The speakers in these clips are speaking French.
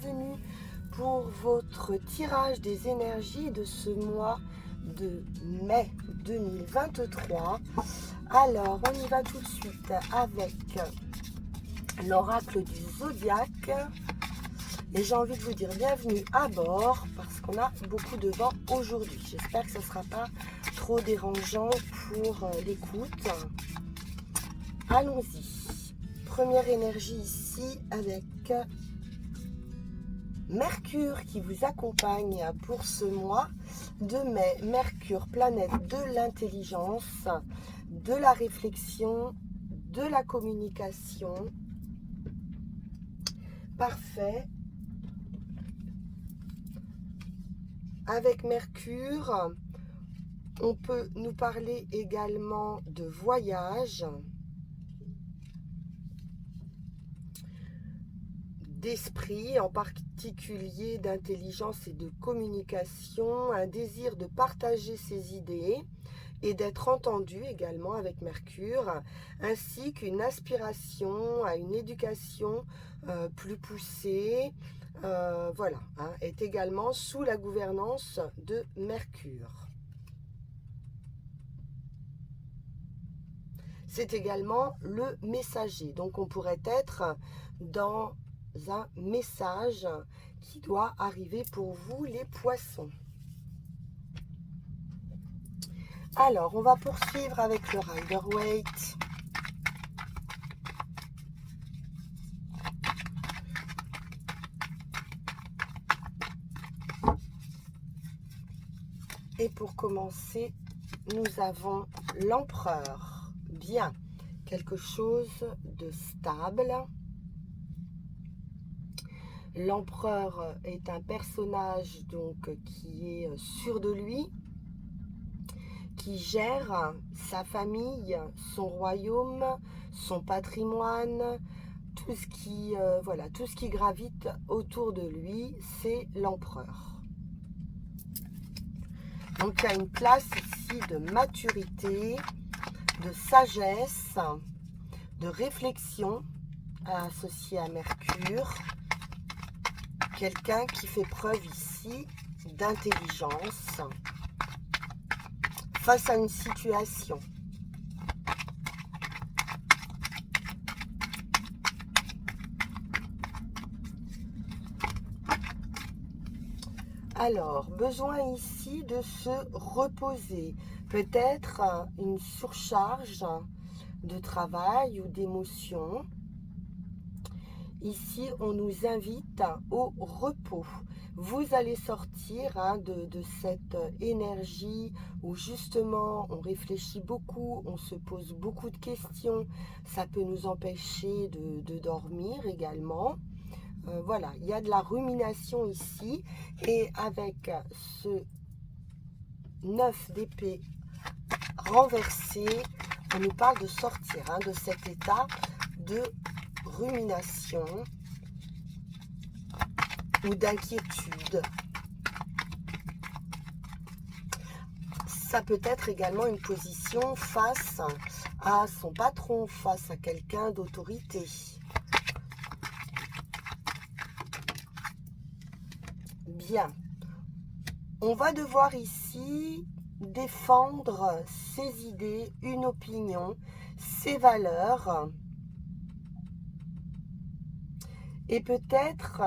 bienvenue pour votre tirage des énergies de ce mois de mai 2023. Alors, on y va tout de suite avec l'oracle du zodiaque. Et j'ai envie de vous dire bienvenue à bord parce qu'on a beaucoup de vent aujourd'hui. J'espère que ce ne sera pas trop dérangeant pour l'écoute. Allons-y. Première énergie ici avec Mercure qui vous accompagne pour ce mois de mai. Mercure, planète de l'intelligence, de la réflexion, de la communication. Parfait. Avec Mercure, on peut nous parler également de voyage, d'esprit, en particulier d'intelligence et de communication, un désir de partager ses idées et d'être entendu également avec Mercure, ainsi qu'une aspiration à une éducation plus poussée, voilà, est également sous la gouvernance de Mercure. C'est également le messager, donc on pourrait être dans un message qui doit arriver pour vous les poissons. Alors, on va poursuivre avec le Rider-Waite. Et pour commencer, nous avons l'Empereur. Bien, quelque chose de stable. L'Empereur est un personnage donc qui est sûr de lui, qui gère sa famille, son royaume, son patrimoine, tout ce qui, voilà, tout ce qui gravite autour de lui, c'est l'empereur. Donc il y a une place ici de maturité, de sagesse, de réflexion associée à Mercure. Quelqu'un qui fait preuve ici d'intelligence face à une situation. Alors, besoin ici de se reposer. Peut-être une surcharge de travail ou d'émotions. Ici, on nous invite au repos. Vous allez sortir de cette énergie où justement on réfléchit beaucoup, on se pose beaucoup de questions. Ça peut nous empêcher de dormir également. Voilà, il y a de la rumination ici. Et avec ce 9 d'épée renversé, on nous parle de sortir de cet état de rumination ou d'inquiétude. Ça peut être également une position face à son patron, face à quelqu'un d'autorité. Bien. On va devoir ici défendre ses idées, une opinion, ses valeurs. Et peut-être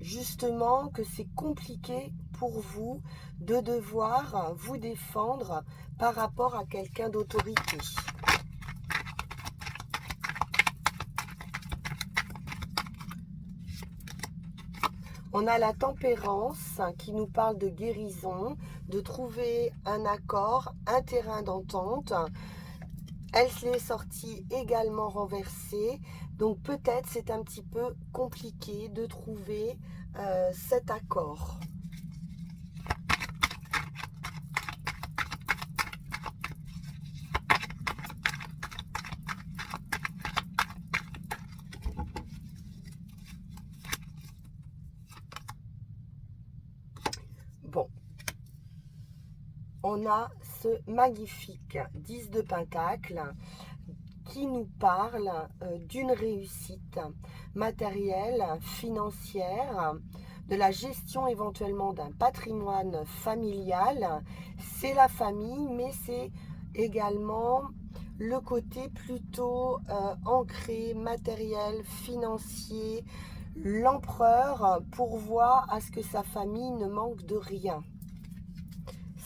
justement que c'est compliqué pour vous de devoir vous défendre par rapport à quelqu'un d'autorité. On a la tempérance qui nous parle de guérison, de trouver un accord, un terrain d'entente. Elle s'est sortie également renversée, donc peut-être c'est un petit peu compliqué de trouver cet accord. Bon, on a ce magnifique 10 de Pentacle qui nous parle d'une réussite matérielle, financière, de la gestion éventuellement d'un patrimoine familial. C'est la famille, mais c'est également le côté plutôt ancré, matériel, financier. L'empereur pourvoit à ce que sa famille ne manque de rien.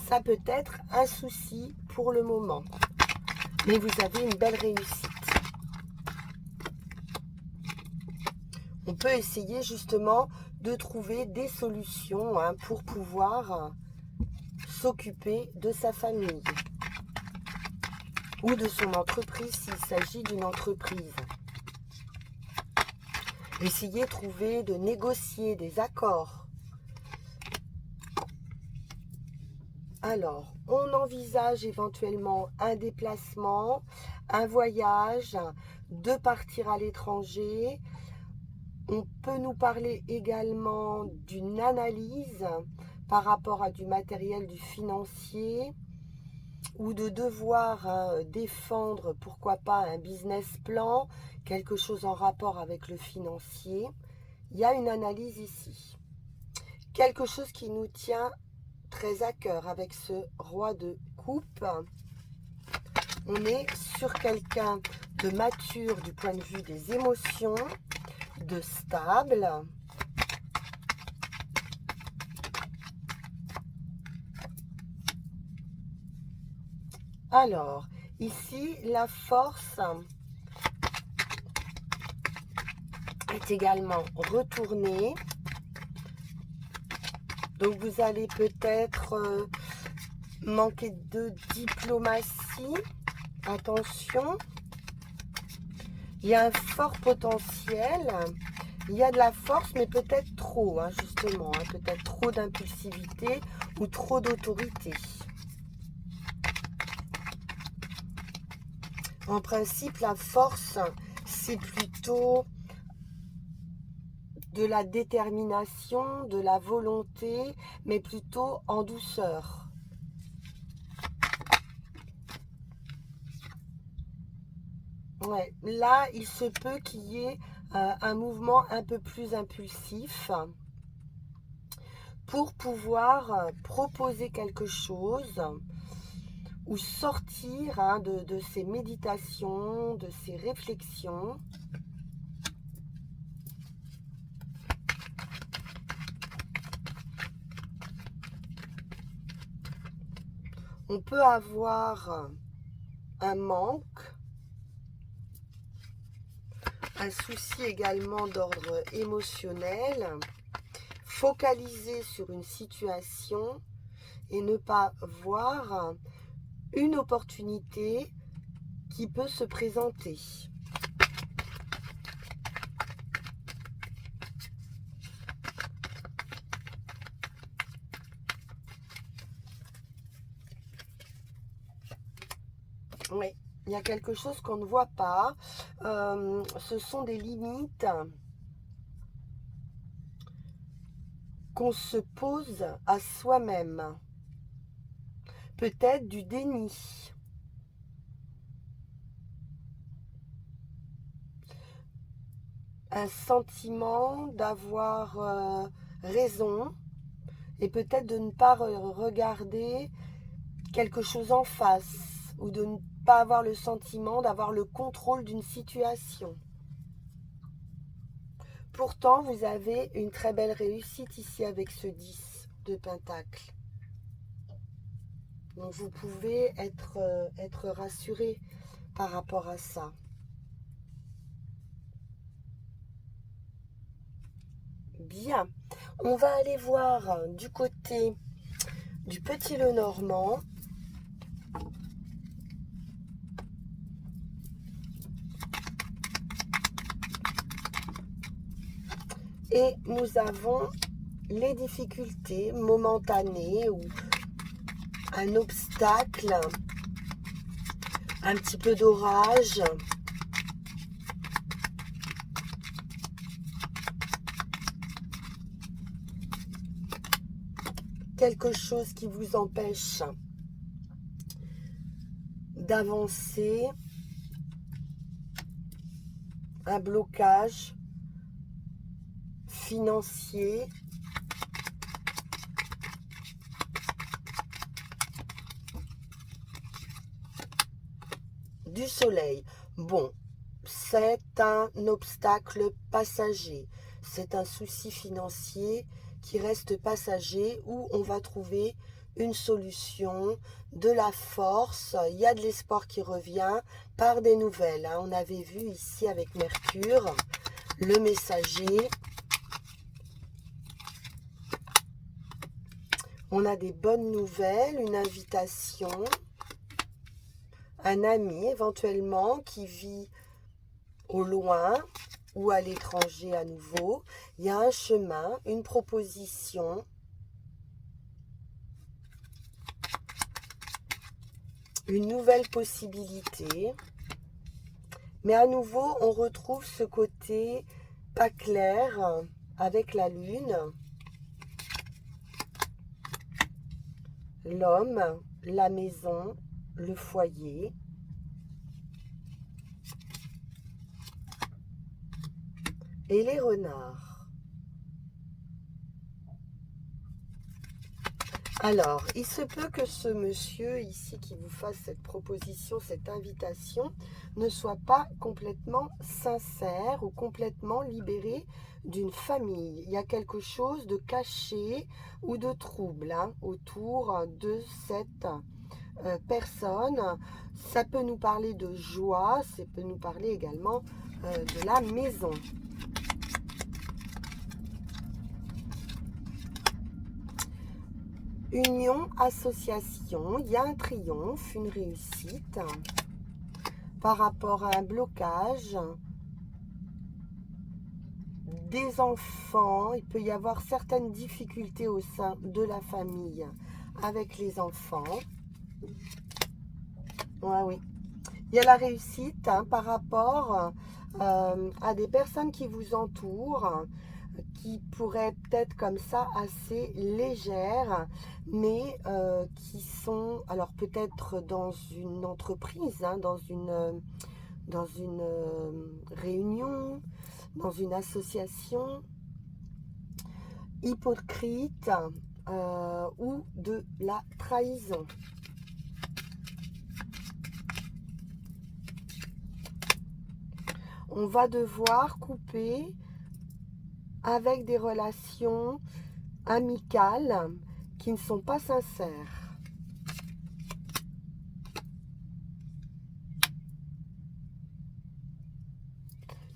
Ça peut être un souci pour le moment, mais vous avez une belle réussite. On peut essayer justement de trouver des solutions pour pouvoir s'occuper de sa famille ou de son entreprise s'il s'agit d'une entreprise. Essayez de négocier des accords. Alors, on envisage éventuellement un déplacement, un voyage, de partir à l'étranger. On peut nous parler également d'une analyse par rapport à du matériel, du financier, ou de devoir défendre, pourquoi pas, un business plan, quelque chose en rapport avec le financier. Il y a une analyse ici. Quelque chose qui nous tient très à cœur avec ce roi de coupe. On est sur quelqu'un de mature du point de vue des émotions, de stable. Alors, ici, la force est également retournée. Donc, vous allez peut-être manquer de diplomatie. Attention. Il y a un fort potentiel. Il y a de la force, mais peut-être trop, justement. Peut-être trop d'impulsivité ou trop d'autorité. En principe, la force, c'est plutôt de la détermination, de la volonté, mais plutôt en douceur. Ouais, là, il se peut qu'il y ait un mouvement un peu plus impulsif pour pouvoir proposer quelque chose ou sortir de ces méditations, de ces réflexions. On peut avoir un manque, un souci également d'ordre émotionnel, focaliser sur une situation et ne pas voir une opportunité qui peut se présenter. Oui, il y a quelque chose qu'on ne voit pas. Ce sont des limites qu'on se pose à soi-même. Peut-être du déni. Un sentiment d'avoir raison et peut-être de ne pas regarder quelque chose en face ou de ne pas avoir le sentiment d'avoir le contrôle d'une situation. Pourtant, vous avez une très belle réussite ici avec ce 10 de Pentacle. Donc, vous pouvez être rassuré par rapport à ça. Bien, on va aller voir du côté du Petit Lenormand. Et nous avons les difficultés momentanées ou un obstacle, un petit peu d'orage. Quelque chose qui vous empêche d'avancer. un blocage financier. Du soleil. Bon, c'est un obstacle passager. C'est un souci financier qui reste passager où on va trouver une solution, de la force. Il y a de l'espoir qui revient par des nouvelles. On avait vu ici avec Mercure, le messager. On a des bonnes nouvelles, une invitation, un ami éventuellement qui vit au loin ou à l'étranger à nouveau. Il y a un chemin, une proposition, une nouvelle possibilité. Mais à nouveau, on retrouve ce côté pas clair avec la lune. L'homme, la maison, le foyer. Et les renards. Alors, il se peut que ce monsieur ici qui vous fasse cette proposition, cette invitation, ne soit pas complètement sincère ou complètement libéré d'une famille. Il y a quelque chose de caché ou de trouble autour de cette personne. Ça peut nous parler de joie, ça peut nous parler également de la maison. Union, association, il y a un triomphe, une réussite par rapport à un blocage. Des enfants, il peut y avoir certaines difficultés au sein de la famille avec les enfants. Ouais, oui. Il y a la réussite par rapport à des personnes qui vous entourent, qui pourraient être comme ça assez légères, mais qui sont, alors peut-être dans une entreprise, dans une réunion, dans une association, hypocrite ou de la trahison. On va devoir couper avec des relations amicales qui ne sont pas sincères.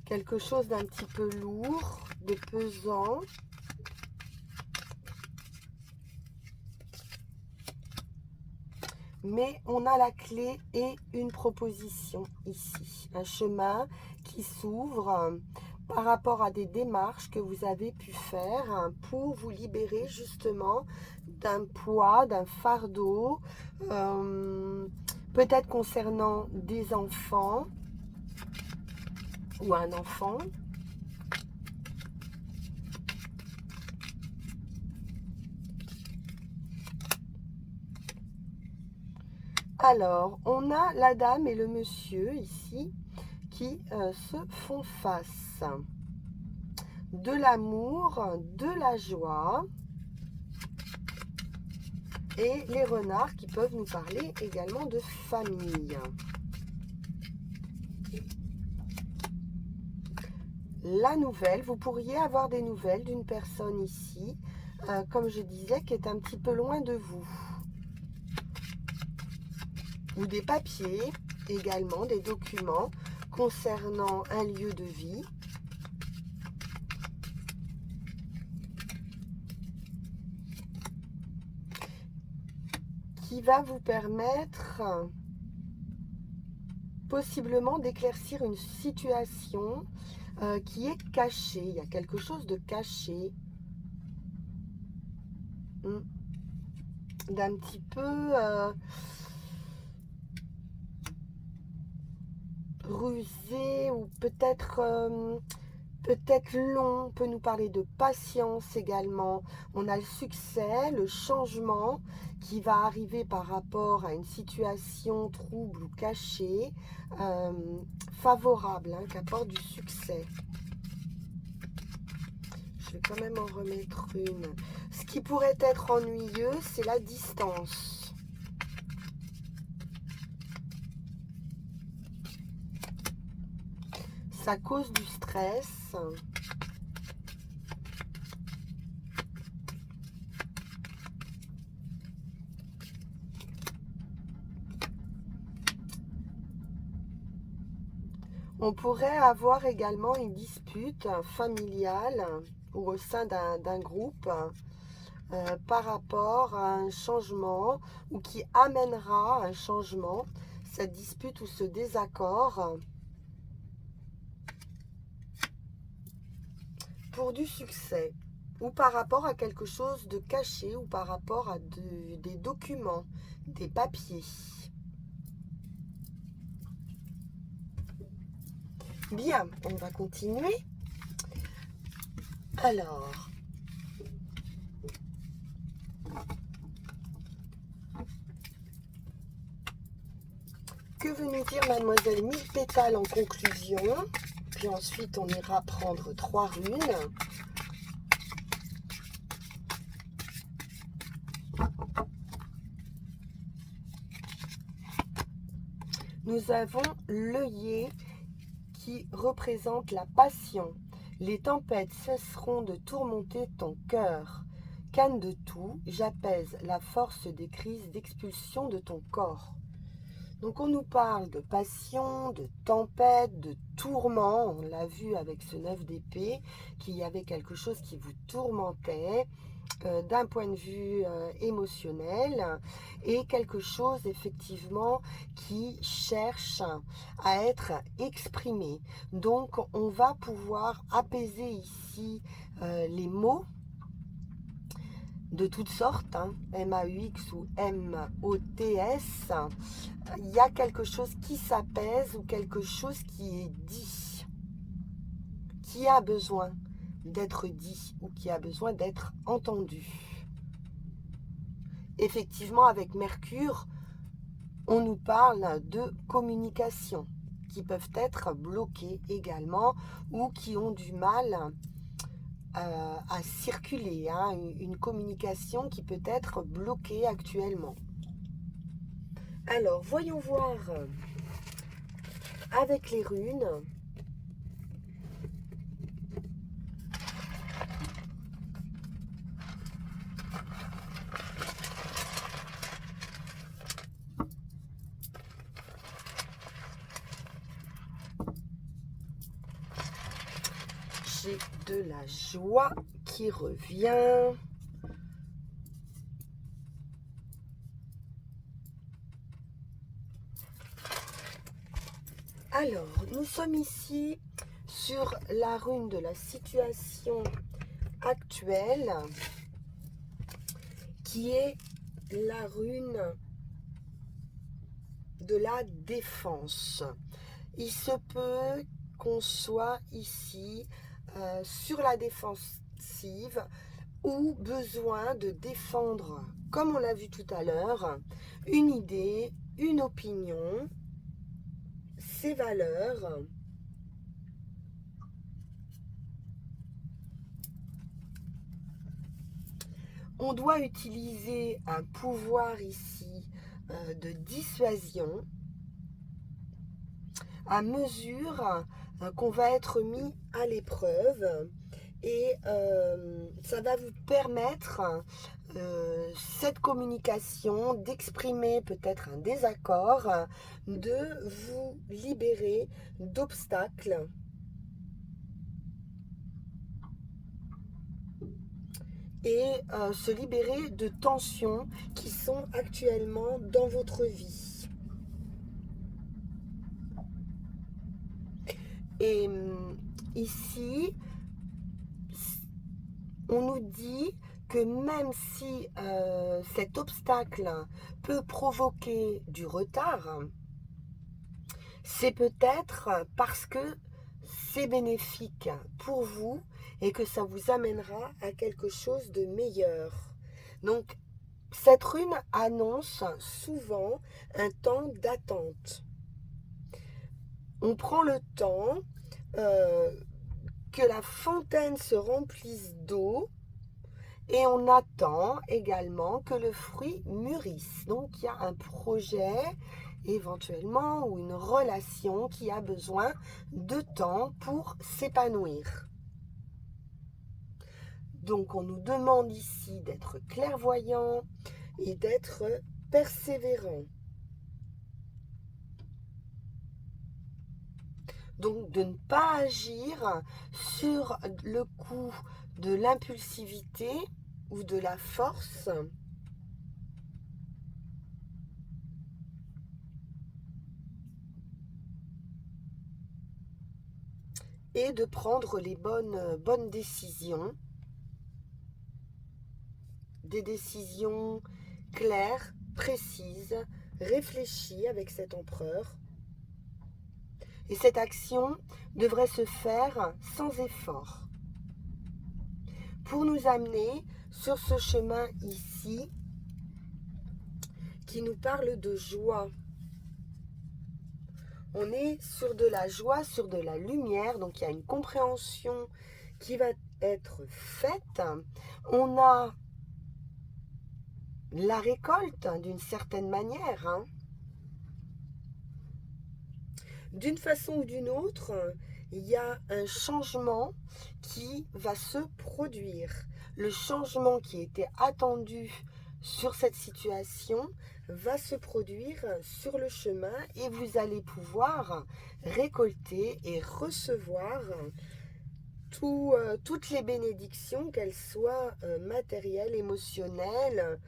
Quelque chose d'un petit peu lourd, de pesant. Mais on a la clé et une proposition ici. Un chemin qui s'ouvre par rapport à des démarches que vous avez pu faire pour vous libérer justement d'un poids, d'un fardeau, peut-être concernant des enfants ou un enfant. Alors, on a la dame et le monsieur ici qui se font face. De l'amour, de la joie et les renards qui peuvent nous parler également de famille. La nouvelle, vous pourriez avoir des nouvelles d'une personne ici, comme je disais, qui est un petit peu loin de vous. Ou des papiers, également des documents concernant un lieu de vie. Qui va vous permettre possiblement d'éclaircir une situation qui est cachée. Il y a quelque chose de caché. D'un petit peu rusé ou peut-être peut-être long, peut nous parler de patience également. On a le succès, le changement qui va arriver par rapport à une situation trouble ou cachée, euh, favorable, hein, qui apporte du succès. Je vais quand même en remettre une. Ce qui pourrait être ennuyeux, c'est la distance. Ça cause du stress. On pourrait avoir également une dispute familiale ou au sein d'un groupe par rapport à un changement ou qui amènera un changement, cette dispute ou ce désaccord pour du succès ou par rapport à quelque chose de caché ou par rapport à des documents, des papiers. Bien, on va continuer. Alors, que veut nous dire Mademoiselle Mille Pétales en conclusion? Puis ensuite, on ira prendre 3 runes. Nous avons l'œillet qui représente la passion. Les tempêtes cesseront de tourmenter ton cœur. Canne de tout, j'apaise la force des crises d'expulsion de ton corps. Donc on nous parle de passion, de tempête, de tourment. On l'a vu avec ce 9 d'épée, qu'il y avait quelque chose qui vous tourmentait d'un point de vue émotionnel et quelque chose effectivement qui cherche à être exprimé. Donc on va pouvoir apaiser ici les mots de toutes sortes, hein, M-A-U-X ou M-O-T-S. Il y a quelque chose qui s'apaise ou quelque chose qui est dit, qui a besoin d'être dit ou qui a besoin d'être entendu. Effectivement, avec Mercure, on nous parle de communication qui peuvent être bloquées également ou qui ont du mal à circuler, hein, une communication qui peut être bloquée actuellement. Alors, voyons voir avec les runes. J'ai de la joie qui revient. Alors, nous sommes ici sur la rune de la situation actuelle, qui est la rune de la défense. Il se peut qu'on soit ici sur la défensive ou besoin de défendre, comme on l'a vu tout à l'heure, une idée, une opinion, ses valeurs. On doit utiliser un pouvoir ici de dissuasion à mesure qu'on va être mis à l'épreuve et ça va vous permettre cette communication, d'exprimer peut-être un désaccord, de vous libérer d'obstacles et se libérer de tensions qui sont actuellement dans votre vie. Et ici, on nous dit que même si cet obstacle peut provoquer du retard, c'est peut-être parce que c'est bénéfique pour vous et que ça vous amènera à quelque chose de meilleur. Donc, cette rune annonce souvent un temps d'attente. On prend le temps que la fontaine se remplisse d'eau et on attend également que le fruit mûrisse. Donc, il y a un projet éventuellement ou une relation qui a besoin de temps pour s'épanouir. Donc, on nous demande ici d'être clairvoyant et d'être persévérant. Donc, de ne pas agir sur le coup de l'impulsivité ou de la force. Et de prendre les bonnes décisions. Des décisions claires, précises, réfléchies avec cet empereur. Et cette action devrait se faire sans effort. Pour nous amener sur ce chemin ici, qui nous parle de joie. On est sur de la joie, sur de la lumière, donc il y a une compréhension qui va être faite. On a la récolte d'une certaine manière. D'une façon ou d'une autre, il y a un changement qui va se produire. Le changement qui était attendu sur cette situation va se produire sur le chemin et vous allez pouvoir récolter et recevoir toutes les bénédictions, qu'elles soient matérielles, émotionnelles,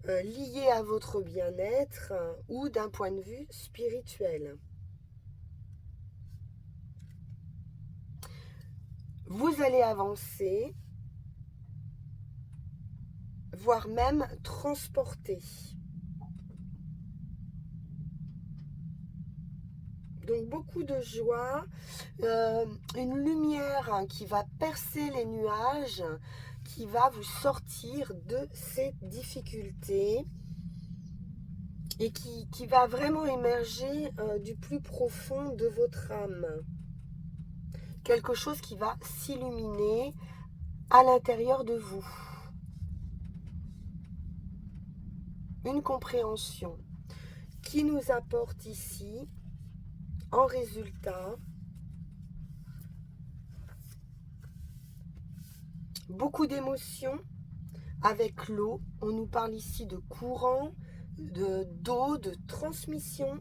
liées à votre bien-être ou d'un point de vue spirituel. Vous allez avancer, voire même transporter. Donc beaucoup de joie, une lumière qui va percer les nuages, qui va vous sortir de ces difficultés et qui va vraiment émerger du plus profond de votre âme. Quelque chose qui va s'illuminer à l'intérieur de vous. Une compréhension qui nous apporte ici, en résultat, beaucoup d'émotions avec l'eau. On nous parle ici de courant, d'eau, de transmission,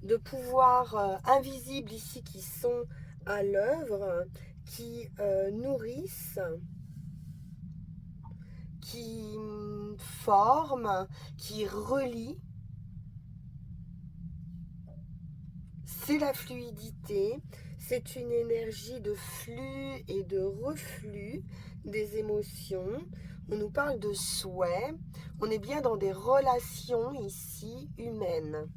de pouvoirs invisibles ici qui sont à l'œuvre, qui nourrissent, qui forment, qui relient. C'est la fluidité, c'est une énergie de flux et de reflux des émotions. On nous parle de souhait, on est bien dans des relations ici humaines.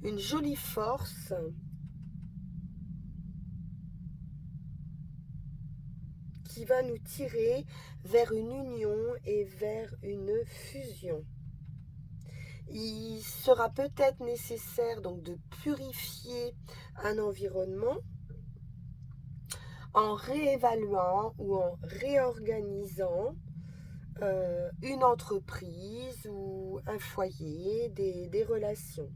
Une jolie force qui va nous tirer vers une union et vers une fusion. Il sera peut-être nécessaire donc de purifier un environnement en réévaluant ou en réorganisant une entreprise ou un foyer, des relations.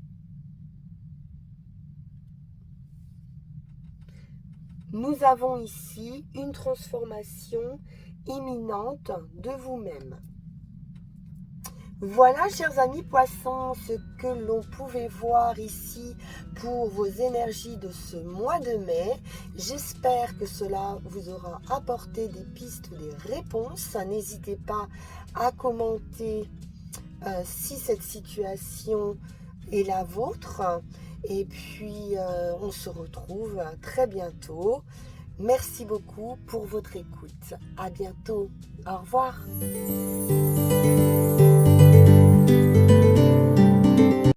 Nous avons ici une transformation imminente de vous-même. Voilà, chers amis poissons, ce que l'on pouvait voir ici pour vos énergies de ce mois de mai. J'espère que cela vous aura apporté des pistes ou des réponses. N'hésitez pas à commenter si cette situation est la vôtre. Et puis, on se retrouve très bientôt. Merci beaucoup pour votre écoute. À bientôt. Au revoir.